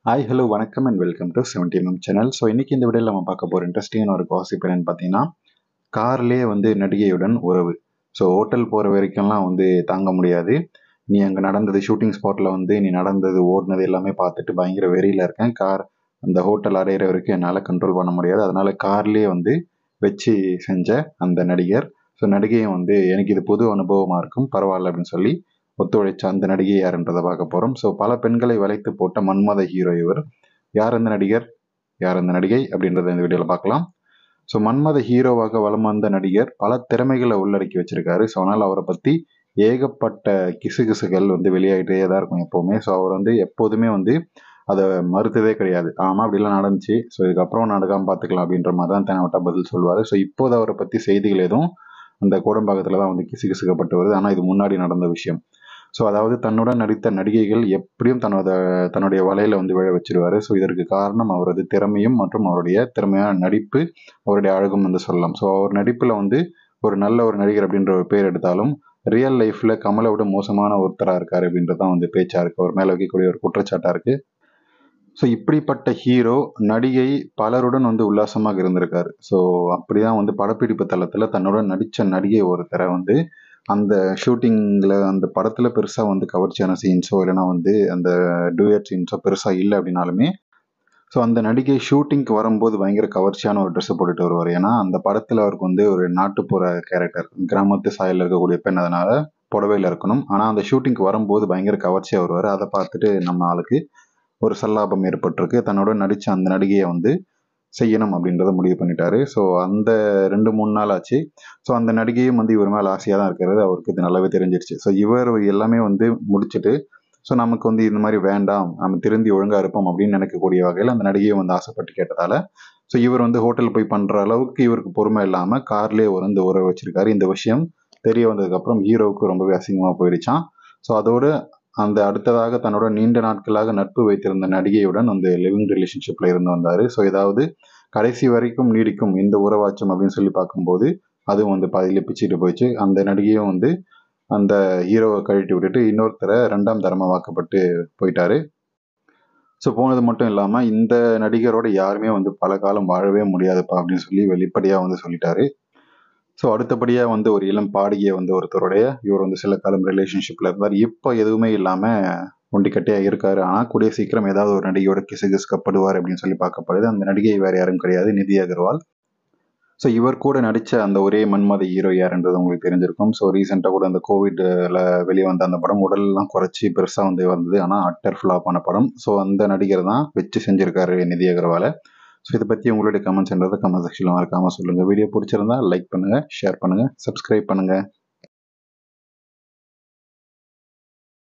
Hi hello வணக்கம் and welcome to 70mm channel. So இன்னைக்கு இந்த வீடியோவில் நம்ம பார்க்க போகிற இன்ட்ரெஸ்டிங்கான ஒரு காசிப் என்னன்னு பார்த்தீங்கன்னா, கார்லேயே நடிகையுடன் உறவு. ஸோ ஹோட்டல் போகிற வரைக்கும்லாம் தாங்க முடியாது. நீ அங்கே நடந்தது ஷூட்டிங் ஸ்பாட்டில் நீ நடந்தது ஓடினது எல்லாமே பார்த்துட்டு பயங்கர வெறியில் இருக்கேன். அந்த ஹோட்டல் அடையிற வரைக்கும் என்னால் கண்ட்ரோல் பண்ண முடியாது. அதனால கார்லேயே வச்சு செஞ்ச அந்த நடிகர். ஸோ நடிகையும் எனக்கு இது புது அனுபவமாக இருக்கும், பரவாயில்ல அப்படின்னு சொல்லி ஒத்துழைச்ச அந்த நடிகை யாருன்றதை பார்க்க போகிறோம். ஸோ பல பெண்களை வளைத்து போட்ட மன்மத ஹீரோ இவர். யார் அந்த நடிகர், யார் அந்த நடிகை அப்படின்றத இந்த வீடியோவில் பார்க்கலாம். ஸோ மன்மத ஹீரோவாக வலம் வந்த நடிகர் பல திறமைகளை உள்ளடக்கி வச்சிருக்காரு. ஸோ அதனால் அவரை பற்றி ஏகப்பட்ட கிசுகிசுகள் வெளியாகிட்டே தான் இருக்கும் எப்போவுமே. ஸோ அவர் எப்போதுமே அதை மறுத்ததே கிடையாது. ஆமாம், அப்படிலாம் நடந்துச்சு, ஸோ இதுக்கப்புறம் நடக்காமல் பார்த்துக்கலாம் அப்படின்ற மாதிரி தான் தெனவட்டா பதில் சொல்லுவார். ஸோ இப்போது அவரை பற்றி செய்திகள் எதுவும் அந்த கோடம்பாக்கத்தில் தான் கிசுகிசுக்கப்பட்டு வருது. ஆனால் இது முன்னாடி நடந்த விஷயம். ஸோ அதாவது தன்னுடன் நடித்த நடிகைகள் எப்படியும் தன்னுடைய வலையில விழ வச்சிருவாரு. ஸோ இதற்கு காரணம் அவரது திறமையும் மற்றும் அவருடைய திறமையான நடிப்பு, அவருடைய அழகும் சொல்லலாம். ஸோ அவர் நடிப்பில் ஒரு நல்ல ஒரு நடிகர் அப்படின்ற ஒரு பேர் எடுத்தாலும் ரியல் லைஃப்ல கமலை விட மோசமான ஒருத்தராக இருக்காரு அப்படின்றதான் பேச்சா இருக்கு, அவர் மேலே வைக்கக்கூடிய ஒரு குற்றச்சாட்டா இருக்கு. ஸோ இப்படிப்பட்ட ஹீரோ நடிகை பலருடன் உல்லாசமாக இருந்திருக்காரு. ஸோ அப்படிதான் படப்பிடிப்பு தளத்தில் தன்னுடன் நடித்த நடிகை ஒருத்தரை அந்த ஷூட்டிங்கில் அந்த படத்தில் பெருசாக கவர்ச்சியான சீன்ஸோ இல்லைனா அந்த டூயட் சீன்ஸோ பெருசாக இல்லை அப்படின்னாலுமே, ஸோ அந்த நடிகை ஷூட்டிங்க்கு வரும்போது பயங்கர கவர்ச்சியான ஒரு ட்ரெஸ்ஸை போட்டுட்டு வருவார். ஏன்னா அந்த படத்தில் அவருக்கு ஒரு நாட்டுப்புற கேரக்டர், கிராமத்து சாயலில் இருக்கக்கூடிய பெண், அதனால புடவையில் இருக்கணும். ஆனால் அந்த ஷூட்டிங்க்கு வரும்போது பயங்கர கவர்ச்சியாக வருவார். அதை பார்த்துட்டு நம்ம ஆளுக்கு ஒரு சல்லாபம் ஏற்பட்டிருக்கு. தன்னோட நடித்த அந்த நடிகையை செய்யணும் அப்படின்றத முடிவு பண்ணிட்டாரு. ஸோ அந்த 2-3 நாள் ஆச்சு. ஸோ அந்த நடிகையும் இவர் மேலே ஆசையாக தான் இருக்கிறது அவருக்கு இது நல்லாவே தெரிஞ்சிருச்சு. ஸோ இவர் எல்லாமே முடிச்சுட்டு, ஸோ நமக்கு இந்த மாதிரி வேண்டாம், நம்ம திருந்தி ஒழுங்காக இருப்போம் அப்படின்னு நினைக்கக்கூடிய வகையில் அந்த நடிகையை ஆசைப்பட்டு கேட்டதால, ஸோ இவர் ஹோட்டல் போய் பண்ணுற அளவுக்கு இவருக்கு பொறுமை இல்லாமல் கார்லேயே உறவு வச்சிருக்காரு. இந்த விஷயம் தெரிய வந்ததுக்கப்புறம் ஹீரோவுக்கு ரொம்பவே அசிங்கமாக போயிடுச்சான். ஸோ அதோடு அந்த அடுத்ததாக தன்னோட நீண்ட நாட்களாக நட்பு வைத்திருந்த நடிகையுடன் லிவிங் ரிலேஷன்ஷிப்ல இருந்து வந்தாரு. ஸோ ஏதாவது கடைசி வரைக்கும் நீடிக்கும் இந்த உறவாச்சும் அப்படின்னு சொல்லி பார்க்கும்போது அதுவும் பாதியில பிச்சுட்டு போயிடுச்சு. அந்த நடிகையும் அந்த ஹீரோவை கழட்டி விட்டுட்டு இன்னொருத்தரை 2ஆம் தரமா வாக்கப்பட்டு போயிட்டாரு. ஸோ போனது மட்டும் இல்லாமல் இந்த நடிகரோட யாருமே பல காலம் வாழவே முடியாதுப்பா அப்படின்னு சொல்லி வெளிப்படையாக சொல்லிட்டாரு. ஸோ அடுத்தபடியாக ஒரு இளம் பாடகியை ஒருத்தருடைய இவர் சில காலம் ரிலேஷன்ஷிப்பில் இருந்தார். இப்போ எதுவுமே இல்லாமல் ஒண்டிக்கட்டையாக இருக்காரு. ஆனால் கூடிய சீக்கிரம் ஏதாவது ஒரு நடிகையோட கிசுகிசுக்கப்படுவார் அப்படின்னு சொல்லி பார்க்கப்படுது. அந்த நடிகை வேறு யாரும் கிடையாது, நிதி அகர்வால். ஸோ இவர் கூட நடித்த அந்த ஒரே மன்மத ஹீரோ யாருன்றது உங்களுக்கு தெரிஞ்சிருக்கும். ஸோ ரீசெண்டாக கூட அந்த கோவிட்ல வெளியே வந்த அந்த படம் உடல்லாம் குறைச்சி பெருசாக வந்தது, ஆனால் அட்டர் ஃப்ளாப்பான படம். ஸோ அந்த நடிகர் தான் வச்சு செஞ்சிருக்காரு நிதி அகர்வாலை. ஸோ இதை பற்றி உங்களுடைய கமெண்ட்ஸ்ன்றதை கமெண்ட் செக்ஷனில் மறக்காமல் சொல்லுங்கள். வீடியோ பிடிச்சிருந்தா லைக் பண்ணுங்கள், ஷேர் பண்ணுங்கள், சப்ஸ்கிரைப் பண்ணுங்கள்.